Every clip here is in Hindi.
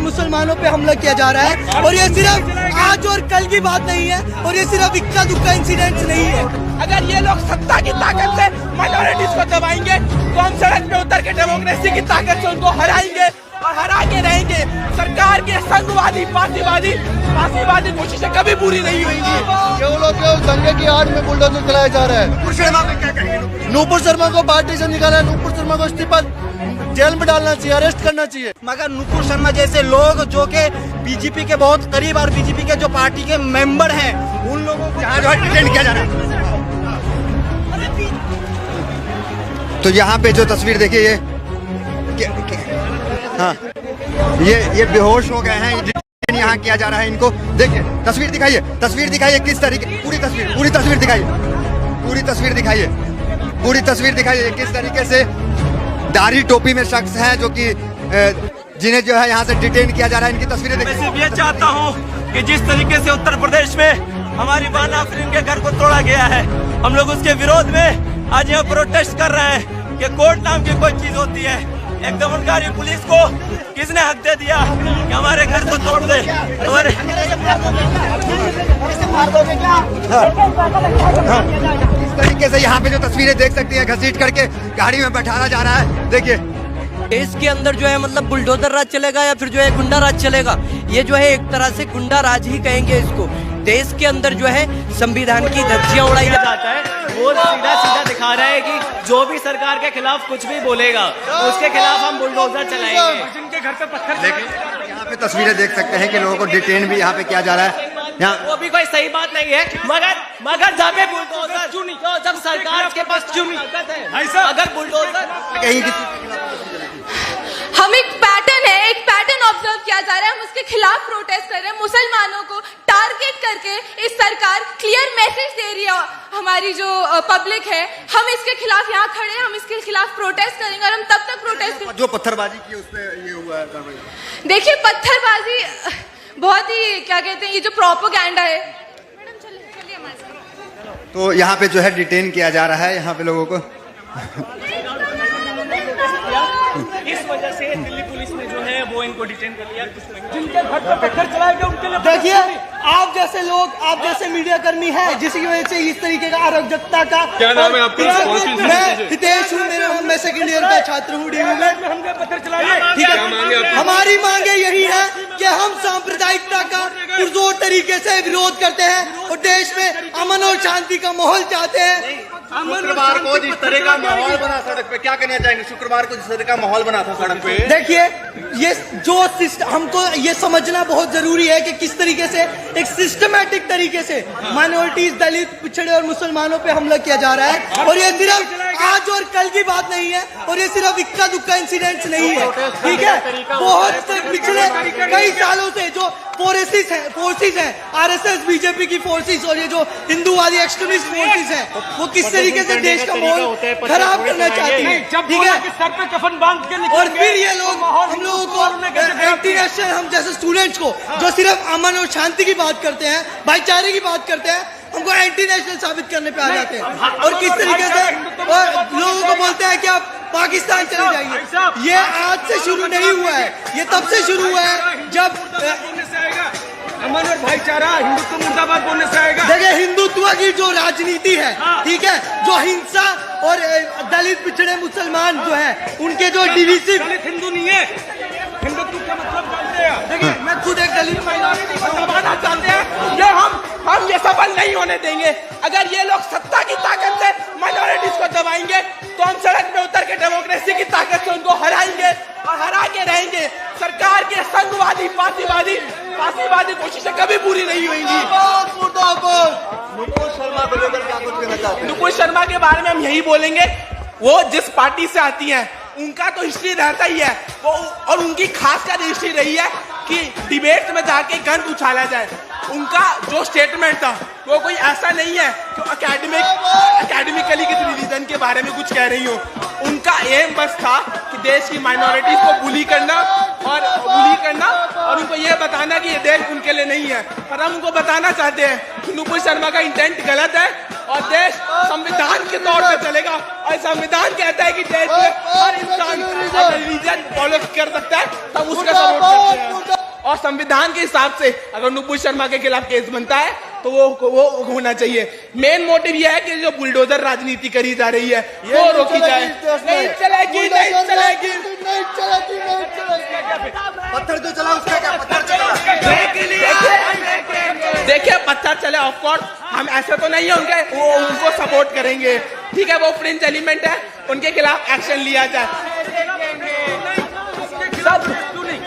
मुसलमानों पे हमला किया जा रहा है। और ये सिर्फ आज और कल की बात नहीं है, और ये सिर्फ इक्का दुक्का इंसिडेंट नहीं है। अगर ये लोग सत्ता की ताकत से माइनॉरिटीज को दबाएंगे तो हम सड़क पे उतर के डेमोक्रेसी की ताकत से उनको हराएंगे और हरा के रहेंगे। सरकार के संघवादी फांसीवादी कोशिशें कभी पूरी नहीं होंगी। केवल दंगे की आड़ में बुलडोजर चलाया जा रहा है। नूपुर शर्मा को पार्टी से निकाला है। नूपुर शर्मा को इस्तीफा जेल में डालना चाहिए, अरेस्ट करना चाहिए। मगर नूपुर शर्मा जैसे लोग जो के बीजेपी के बहुत करीब और बीजेपी के जो पार्टी के मेंबर हैं, उन लोगों को यहाँ जो है डिटेन किया जा रहा है। तो यहाँ पे जो तस्वीर देखिए हाँ ये बेहोश हो गए हैं। डिटेन यहाँ किया जा रहा है इनको। देखिए तस्वीर दिखाइए किस तरीके, पूरी तस्वीर दिखाइए किस तरीके से दाढ़ी टोपी में शख्स है जो कि जिन्हें जो है यहाँ से डिटेन किया जा रहा है। इनकी तस्वीरें देखिए। मैं सिर्फ ये चाहता हूँ कि जिस तरीके से उत्तर प्रदेश में हमारी बाना आफरीन के घर को तोड़ा गया है, हम लोग उसके विरोध में आज यहाँ प्रोटेस्ट कर रहे हैं कि कोर्ट नाम की कोई चीज होती है। एक दमनकारी पुलिस को किसने हक दे दिया कि हमारे घर को तोड़ दे? इस तरीके से यहाँ पे जो तस्वीरें देख सकती हैं, घसीट करके गाड़ी में बैठाया जा रहा है। देखिए देश के अंदर जो है मतलब बुलडोजर राज चलेगा या फिर जो है गुंडा राज चलेगा, ये जो है एक तरह से गुंडा राज ही कहेंगे इसको। देश के अंदर जो है संविधान की धज्जियां उड़ाई जाता है। वो सीधा दिखा रहा है कि जो भी सरकार के खिलाफ कुछ भी बोलेगा उसके खिलाफ हम बुलडोजर चलाएंगे। जिनके घर पे पत्थर लेकिन यहाँ पे तस्वीरें देख सकते हैं कि लोगों को डिटेन भी यहाँ पे किया जा रहा है। यहाँ वो भी कोई सही बात नहीं है, मगर जब भी बुलडोजर तो जब सरकार के पास चुनी अगर बुलडोजर कहीं हम एक पैटर्न ऑब्जर्व किया जा रहा है। हम उसके खिलाफ प्रोटेस्ट कर रहे हैं। मुसलमानों को टारगेट करके इस सरकार क्लियर मैसेज दे रही है। हमारी जो पब्लिक है, हम इसके खिलाफ यहाँ खड़े हैं, हम इसके खिलाफ प्रोटेस्ट करेंगे और हम तब तक प्रोटेस्ट करेंगे। जो पत्थरबाजी की उस पे ये हुआ है। देखिए पत्थरबाजी बहुत ही क्या कहते हैं, ये जो प्रोपेगेंडा है। मैडम चलिए हमारे साथ। तो यहाँ पे जो है डिटेन किया जा रहा है यहाँ पे लोगों को। इस वजह से दिल्ली पुलिस ने जो है वो इनको डिटेन कर लिया। जिनके घर पे पत्थर चलाए गए उनके लिए देखिए आप जैसे लोग, आप जैसे मीडिया कर्मी हैं जिसकी वजह से इस तरीके का अराजकता का। क्या नाम है आपका? मैं हितेश हूँ, मैं सेकंड ईयर का छात्र हूँ DU में। हमने पत्थर चलाए। ठीक है, हमारी मांगे यही है कि हम सांप्रदायिकता का पुरजोर तरीके से विरोध करते हैं और देश में अमन और शांति का माहौल चाहते हैं। शुक्रवार को जिस तरह का माहौल बना सड़क पे, क्या कहना चाहेंगे? शुक्रवार को जिस तरह का माहौल बना था सड़क पे, देखिए ये जो हमको ये समझना बहुत जरूरी है कि किस तरीके से एक सिस्टमैटिक तरीके से माइनॉरिटीज, दलित, पिछड़े और मुसलमानों पे हमला किया जा रहा है। और ये सिर्फ आज और कल की बात नहीं है, और ये सिर्फ इक्का दुक्का इंसिडेंट नहीं है। ठीक है, बहुत पिछले कई सालों से जो फोर्सेस हैं RSS बीजेपी की फोर्सेस और ये जो हिंदूवादी एक्सट्रीमिस्ट फोर्सेस हैं, वो किस तरीके से देश का माहौल खराब करना चाहती है। ठीक है, सर पे कफन बांध के और फिर ये लोग हम लोगों को एंटी नेशनल, हम जैसे स्टूडेंट्स को जो सिर्फ अमन और शांति की बात करते हैं, भाईचारे की बात करते हैं, हमको एंटी नेशनल साबित करने पे आ जाते हैं। और किस तरीके से लोगों को बोलते हैं कि आप पाकिस्तान चले जाइए। ये आज से शुरू नहीं हुआ है, ये तब से शुरू हुआ है जब अमन और भाईचारा, हिंदुत्व मुर्दाबाद बोलने से आएगा। देखिए हिंदुत्व की जो राजनीति है, ठीक है, जो हिंसा और दलित, पिछड़े, मुसलमान जो है उनके जो डिविसिव, दलित हिंदू नहीं है, हिंदुत्व का मतलब जानते हैं। देखिए मैं खुद एक दलित माइनॉरिटी को दबाना चाहते हैं। ये हम ये सफल नहीं होने देंगे। अगर ये लोग सत्ता की ताकत से माइनॉरिटीज को दबाएंगे तो हम सड़क पे उतर के डेमोक्रेसी की ताकत से उनको हराएंगे और हरा के रहेंगे। सरकार के संघवादी फांसीवादी कोशिशें कभी पूरी नहीं होंगी। नुपुर शर्मा के बारे में हम यही बोलेंगे, वो जिस पार्टी से आती हैं उनका तो हिस्ट्री रहता ही है वो, और उनकी खासकर हिस्ट्री रही है कि डिबेट में जाके गन उछाला जाए। उनका जो स्टेटमेंट था वो कोई ऐसा नहीं है कि एकेडमिकली किसी रिलीजन के बारे में कुछ कह रही हो। उनका एम बस था कि देश की माइनॉरिटीज को बुली करना और उनको ये बताना कि ये देश उनके लिए नहीं है। पर हम उनको बताना चाहते हैं कि नुपुर शर्मा का इंटेंट गलत है और देश संविधान के तौर पे चलेगा और संविधान कहता है कि देश में हर इंसान रिलीजन फॉलो कर सकता है, तब उसका सपोर्ट करते हैं। और संविधान के हिसाब से अगर नुपुर शर्मा के खिलाफ केस बनता है तो वो होना चाहिए। मेन मोटिव यह है कि जो बुलडोजर राजनीति करी जा रही है वो रोकी जाए। नहीं चलेगी, नहीं चलेगी, नहीं चलेगी, नहीं चलेगी। पत्थर जो चला उसका क्या, पत्थर चला। देखिए पत्थर चले, ऑफ कोर्स हम ऐसे तो नहीं है उनको सपोर्ट करेंगे, ठीक है, वो फ्रिंज एलिमेंट है, उनके खिलाफ एक्शन लिया जाए।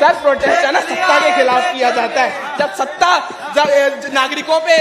सब प्रोटेस्ट है ना सत्ता के खिलाफ किया जाता है। जब सत्ता नागरिकों पे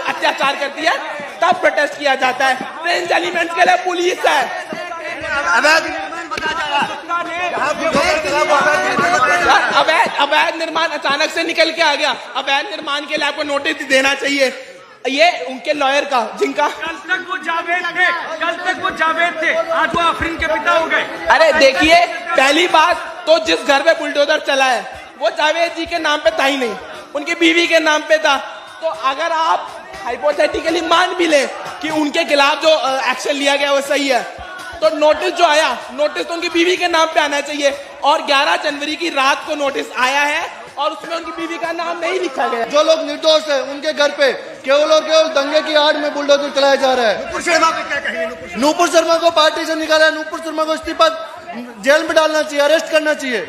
अत्याचार करती है तब प्रोटेस्ट किया जाता है। फ्रिंज एलिमेंट्स के लिए पुलिस है। अवैध निर्माण अचानक से निकल के आ गया। अवैध निर्माण के लिए आपको नोटिस देना चाहिए। ये उनके लॉयर का जिनका कल तक वो जावेद थे, आज वो आफरीन के पिता हो गए। अरे देखिए, पहली बात तो जिस घर में बुलडोजर चला है वो जावेद जी के नाम पे था ही नहीं, उनकी बीवी के नाम पे था। तो अगर आप हाइपोथेटिकली मान भी ले कि उनके खिलाफ जो एक्शन लिया गया वो सही है, तो नोटिस जो आया, नोटिस तो उनकी बीवी के नाम पे आना चाहिए। और 11 जनवरी की रात को नोटिस आया है और उसमें उनकी बीवी का नाम नहीं लिखा गया। जो लोग निर्दोष है उनके घर पे केवल और केवल दंगे की आड़ में बुलडोजर चलाया जा रहा है। नुपुर शर्मा पे क्या कहेंगे? नुपुर शर्मा को पार्टी से निकाला है, नुपुर शर्मा को इस्तीफा जेल में डालना चाहिए, अरेस्ट करना चाहिए।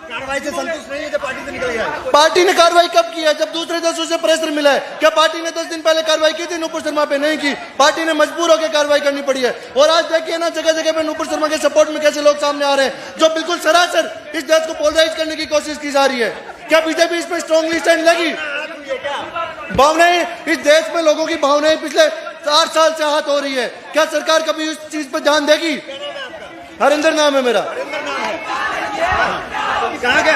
कार्रवाई से संतुष्ट नहीं है जब पार्टी से निकल गया। पार्टी ने कार्रवाई कब की है? जब दूसरे देशों से प्रेशर मिला है। क्या पार्टी ने 10 दिन पहले कार्रवाई की थी? नुपुर शर्मा पे नहीं की। पार्टी ने मजबूर होकर कार्रवाई करनी पड़ी है। और आज देखिए ना जगह जगह पे नुपुर शर्मा के सपोर्ट में कैसे लोग सामने आ रहे हैं, जो बिल्कुल सरासर इस देश को पोलराइज करने की कोशिश की जा रही है। क्या बीजेपी इसमें स्ट्रांगली स्टैंड लेगी? भावनाएं, इस देश में लोगों की भावनाएं पिछले 4 साल से आहत हो रही है। क्या सरकार कभी इस चीज पर ध्यान देगी? हरिंदर नाम है मेरा। कहाँ गए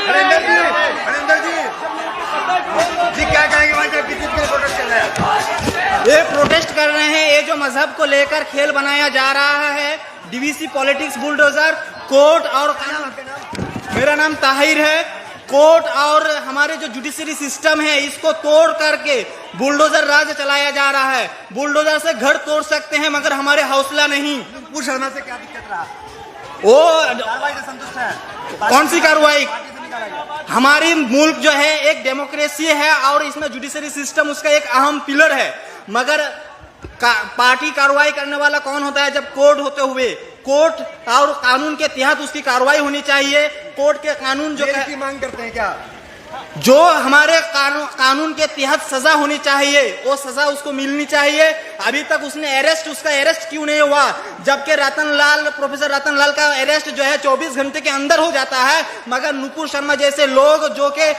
हरिंदर जी? हरिंदर जी क्या कहेंगे? प्रोटेस्ट चल रहा है, ये प्रोटेस्ट कर रहे हैं। ये जो मजहब को लेकर खेल बनाया जा रहा है, डीवीसी पॉलिटिक्स, बुलडोजर, कोर्ट और मेरा नाम ताहिर है। कोर्ट और हमारे जो जुडिशरी सिस्टम है इसको तोड़ करके बुलडोजर राज चलाया जा रहा है। बुलडोजर से घर तोड़ सकते हैं मगर हमारे हौसला नहीं। नुपुर शर्मा से क्या दिक्कत रहा? वो कार्रवाई से संतुष्ट है? कौन सी कार्रवाई? हमारी मुल्क जो है एक डेमोक्रेसी है और इसमें जुडिशरी सिस्टम उसका एक अहम पिलर है। मगर पार्टी कार्रवाई करने वाला कौन होता है? जब कोर्ट होते हुए, कोर्ट और कानून के तहत उसकी कार्रवाई होनी चाहिए। कोर्ट के कानून जो की मांग करते हैं क्या? जो हमारे कानून के तहत सजा होनी चाहिए वो सजा उसको मिलनी चाहिए। अभी तक उसका अरेस्ट क्यों नहीं हुआ? जबकि प्रोफेसर रतन लाल का अरेस्ट जो है 24 घंटे के अंदर हो जाता है, मगर नुपुर शर्मा जैसे लोग जो के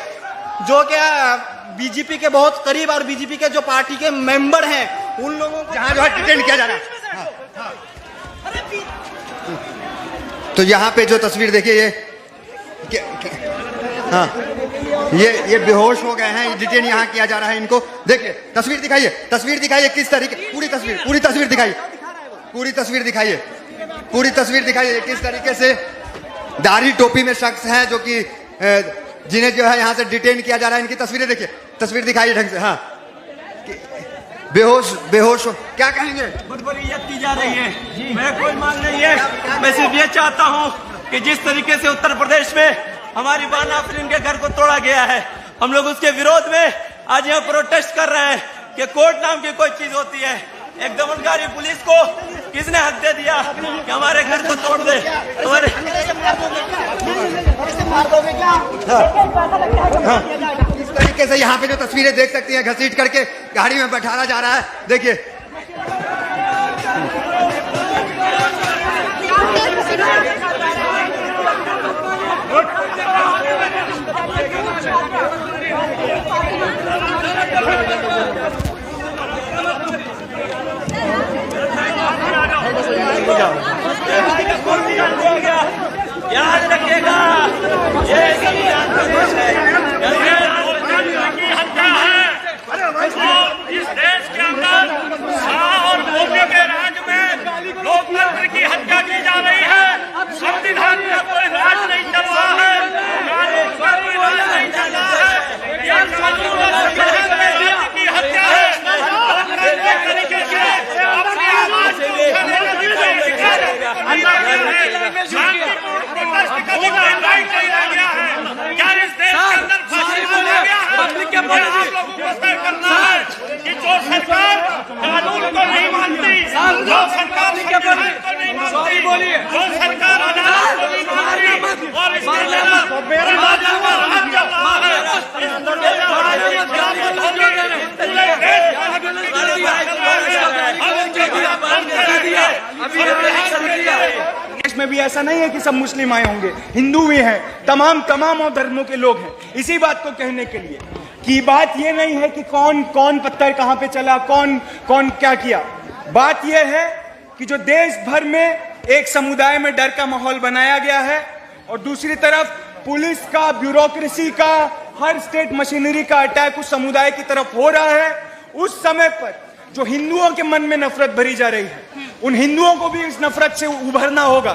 बीजेपी के बहुत करीब और बीजेपी के जो पार्टी के मेंबर हैं उन लोगों को जहां जो है डिटेन किया जा रहा है। तो यहाँ पे जो तस्वीर देखिए ये बेहोश हो गए हैं, डिटेन यहाँ किया जा रहा है इनको। देखिए तस्वीर दिखाइए किस तरीके, पूरी तस्वीर दिखाइए किस तरीके से दाढ़ी टोपी में शख्स हैं जो कि जिन्हें जो है यहाँ से डिटेन किया जा रहा है। इनकी तस्वीरें देखिए, तस्वीर दिखाइए ढंग से। हाँ, बेहोश हो, क्या कहेंगे? बदबरीयत की जा रही है, मेरा कोई मान नहीं है। मैं सिर्फ ये चाहता हूँ कि जिस तरीके से उत्तर प्रदेश में हमारी बान आफरीन के घर को तोड़ा गया है, हम लोग उसके विरोध में आज यहाँ प्रोटेस्ट कर रहे हैं कि कोर्ट नाम की कोई चीज होती है। एक दमनकारी पुलिस को किसने हक दे दिया कि हमारे घर को तोड़ दे? इस तरीके से यहाँ पे जो तस्वीरें देख सकती हैं, घसीट करके गाड़ी में बैठाया जा रहा है। देखिए याद रखिएगा, ये सभी आंदोलन है, की हत्या है। इस देश के अंदर शाह और मोदी के राज में लोकतंत्र की हत्या की जा रही है। संविधान का कोई राज नहीं चल रहा है, कानून का कोई राज नहीं चल रहा है। यह कानून और संविधान की हत्या है। लोकतांत्रिक तरीके से अपनी आवाज शांतिपूर्ण प्रोटेस्ट का भी कोई राइट नहीं रह गया है। को नहीं मानती, जो सरकार संविधान को नहीं मानती, जो सरकार अदालत को नहीं मानती और इसके खिलाफ विभाजन का राज चल रहा है, पूरे देश में भी ऐसा नहीं है कि सब मुस्लिम आए होंगे, हिंदू भी हैं, तमाम धर्मों के लोग हैं। इसी बात को कहने के लिए कि बात ये नहीं है कि कौन कौन पत्थर कहां पे चला, कौन कौन क्या किया। बात यह है कि जो देश भर में एक समुदाय में डर का माहौल बनाया गया है और दूसरी तरफ पुलिस का, ब्यूरोक्रेसी का, हर स्टेट मशीनरी का अटैक उस समुदाय की तरफ हो रहा है, उस समय पर जो हिंदुओं के मन में नफरत भरी जा रही है, उन हिंदुओं को भी इस नफरत से उभरना होगा।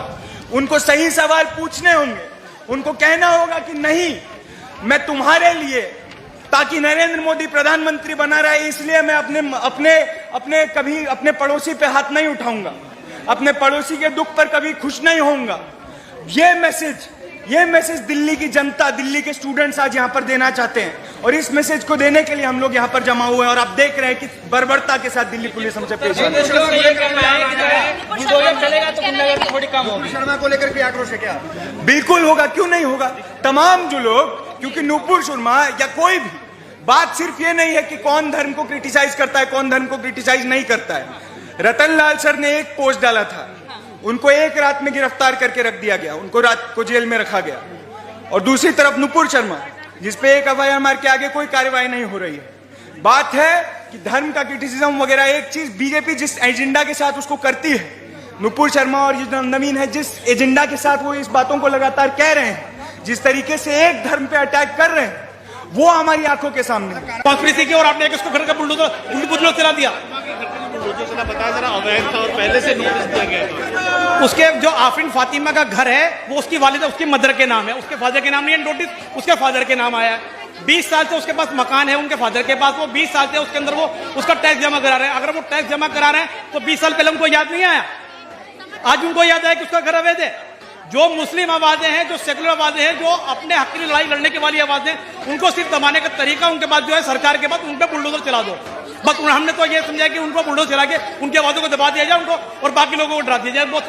उनको सही सवाल पूछने होंगे, उनको कहना होगा कि नहीं, मैं तुम्हारे लिए, ताकि नरेंद्र मोदी प्रधानमंत्री बना रहे इसलिए मैं अपने कभी अपने पड़ोसी पे हाथ नहीं उठाऊंगा, अपने पड़ोसी के दुख पर कभी खुश नहीं होऊंगा। ये मैसेज दिल्ली की जनता, दिल्ली के स्टूडेंट्स आज यहाँ पर देना चाहते हैं और इस मैसेज को देने के लिए हम लोग यहाँ पर जमा हुए हैं और आप देख रहे हैं कि बर्बरता के साथ दिल्ली पुलिस हमसे पेश है। शर्मा को लेकर के आक्रोश है क्या? बिल्कुल होगा, क्यों नहीं होगा। तमाम जो लोग, क्योंकि नुपुर शर्मा या कोई भी, बात सिर्फ ये नहीं है कि कौन धर्म को क्रिटिसाइज करता है, कौन धर्म को क्रिटिसाइज नहीं करता है। रतन लाल सर ने एक पोस्ट डाला था, उनको एक रात में गिरफ्तार करके रख दिया गया, उनको रात को जेल में रखा गया। और दूसरी तरफ नुपुर शर्मा, जिसपे एक एफआईआर मार के आगे कोई कार्रवाई नहीं हो रही है। बात है कि धर्म का क्रिटिसिज्म वगैरह एक चीज, बीजेपी जिस एजेंडा के साथ उसको करती है, नुपुर शर्मा और जो नवीन है जिस एजेंडा के साथ वो इस बातों को लगातार कह रहे हैं, जिस तरीके से एक धर्म पे अटैक कर रहे हैं, वो हमारी आंखों के सामने है। कांग्रेसी की और आपने इसको घर का बुलडोजर चला दिया, बताया जरा, अवैध था और पहले से नोटिस दिया गया था। उसके जो आफरीन फातिमा का घर है वो उसकी वालिदा, उसकी मदर के नाम है, उसके फादर के नाम नहीं है। नोटिस उसके फादर के नाम आया है। 20 साल से उसके पास मकान है उनके फादर के पास, वो 20 साल से उसके अंदर वो उसका टैक्स जमा करा रहे हैं। अगर वो टैक्स जमा करा रहे हैं तो 20 साल पहले उनको याद नहीं आया, आज उनको याद आया कि उसका घर अवैध है। जो मुस्लिम आवाजें हैं, जो सेकुलर आवाजें हैं, जो अपने हक की लड़ाई लड़ने की वाली आवाजें, उनको सिर्फ दबाने का तरीका उनके पास जो है सरकार के पास, उन पर बुलडोजर चला दो बस। हमने तो ये समझा कि उनको बुलडोजर चला के उनकी आवाजों को दबा दिया जाए उनको, और बाकी लोगों को डरा दिया जाए। उस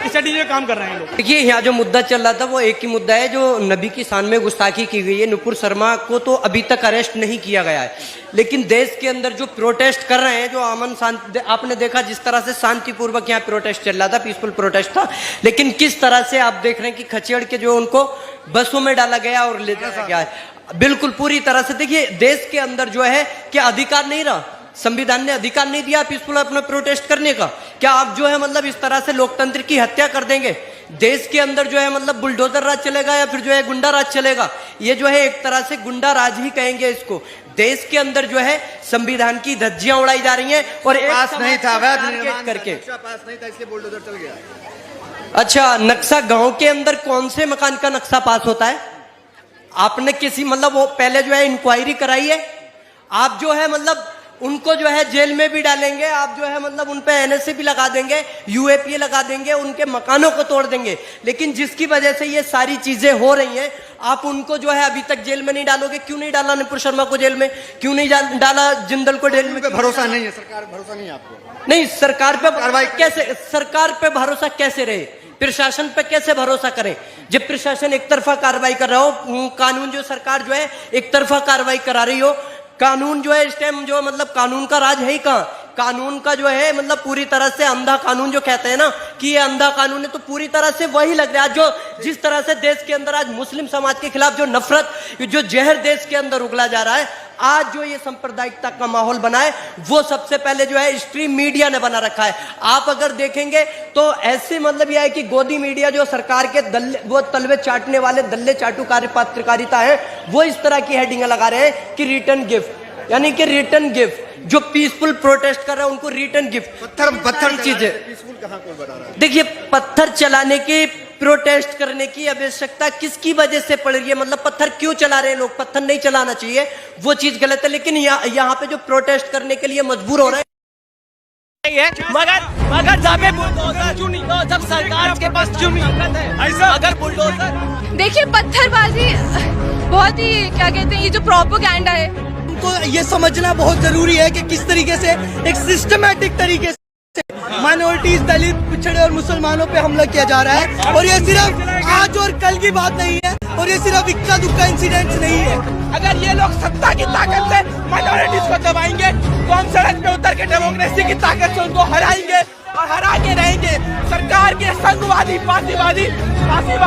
स्ट्रेटेजी में काम कर रहे हैं लोग। देखिए, यहाँ जो मुद्दा चल रहा था वो एक ही मुद्दा है, जो नबी की शान में गुस्ताखी की गई है। नुपुर शर्मा को तो अभी तक अरेस्ट नहीं किया गया है, लेकिन देश के अंदर जो प्रोटेस्ट कर रहे हैं, जो अमन शांति, आपने देखा जिस तरह से शांतिपूर्वक यहाँ प्रोटेस्ट चल रहा था, पीसफुल प्रोटेस्ट था, लेकिन किस तरह से आप देख रहे हैं कि खचेड़ के जो उनको बसों में डाला गया और ले जाया गया है। बिल्कुल पूरी तरह से देखिए, देश के अंदर जो है क्या अधिकार नहीं रहा, संविधान ने अधिकार नहीं दिया पीसफुल अपना प्रोटेस्ट करने का। क्या आप जो है मतलब इस तरह से लोकतंत्र की हत्या कर देंगे? देश के अंदर जो है मतलब बुलडोजर राज चलेगा या फिर जो है गुंडा राज चलेगा? ये जो है एक तरह से गुंडा राज ही कहेंगे इसको। देश के अंदर जो है संविधान की धज्जियां उड़ाई जा रही हैं और पास नहीं था, करके पास नहीं था, इसलिए बुलडोजर चल गया। अच्छा, नक्शा गांव के अंदर कौन से मकान का नक्शा पास होता है? आपने किसी मतलब वो पहले जो है इंक्वायरी कराई है? आप जो है मतलब उनको जो है जेल में भी डालेंगे, आप जो है मतलब उन पे एनएसए भी लगा देंगे, यूएपीए लगा देंगे, उनके मकानों को तोड़ देंगे, लेकिन जिसकी वजह से ये सारी चीजें हो रही हैं, आप उनको जो है अभी तक जेल में नहीं डालोगे। क्यों नहीं डाला नुपुर शर्मा को जेल में? क्यों नहीं डाला जिंदल को जेल में? भरोसा नहीं है, सरकार भरोसा नहीं है आपको? नहीं, सरकार पे कार्रवाई कैसे, सरकार पे भरोसा कैसे रहे, प्रशासन पे कैसे भरोसा करें जब प्रशासन एक तरफा कार्रवाई कर रहा हो, कानून जो सरकार जो है एक तरफा कार्रवाई करा रही हो। कानून जो है इस टाइम जो मतलब कानून का राज है ही कहाँ? कानून का जो है मतलब पूरी तरह से अंधा कानून जो कहते हैं ना कि ये अंधा कानून है, तो पूरी तरह से वही लग रहा है। जो जिस तरह से देश के अंदर आज मुस्लिम समाज के खिलाफ जो नफरत, जो जहर देश के अंदर उगला जा रहा है, आज जो ये सांप्रदायिकता का माहौल बना है, वो सबसे पहले जो है स्ट्रीम मीडिया ने बना रखा है। आप अगर देखेंगे तो ऐसे मतलब यह है कि गोदी मीडिया जो सरकार के दल्ले, वो तलवे चाटने वाले दल्ले चाटू पत्रकारिता है, वो इस तरह की हेडिंग लगा रहे हैं कि रिटर्न गिफ्ट, यानी कि रिटर्न गिफ्ट। जो पीसफुल प्रोटेस्ट कर रहे हैं उनको रिटर्न गिफ्ट। पत्थर चीजें पीसफुल कहाँ को बता रहा है? देखिए, पत्थर चलाने की, प्रोटेस्ट करने की आवश्यकता किसकी वजह से पड़ रही है? मतलब पत्थर क्यों चला रहे हैं लोग? पत्थर नहीं चलाना चाहिए, वो चीज गलत है, लेकिन यहाँ पे जो प्रोटेस्ट करने के लिए मजबूर हो रहे हैं मगर जब सरकार के पास ऐसा अगर बुलडोजर, देखिए पत्थरबाजी बहुत ही क्या कहते हैं, ये जो प्रोपेगेंडा है हमको ये समझना बहुत जरूरी है कि किस तरीके से एक सिस्टमैटिक तरीके से माइनॉरिटीज, दलित, पिछड़े और मुसलमानों पे हमला किया जा रहा है। और ये सिर्फ आज और कल की बात नहीं है, और ये सिर्फ इक्का दुक्का इंसिडेंट्स नहीं है। अगर ये लोग सत्ता की ताकत से माइनॉरिटीज को दबाएंगे तो हम सड़क पे उतर के डेमोक्रेसी की ताकत से उनको हराएंगे और हरा के रहेंगे। सरकार के संघवादी, फासीवादी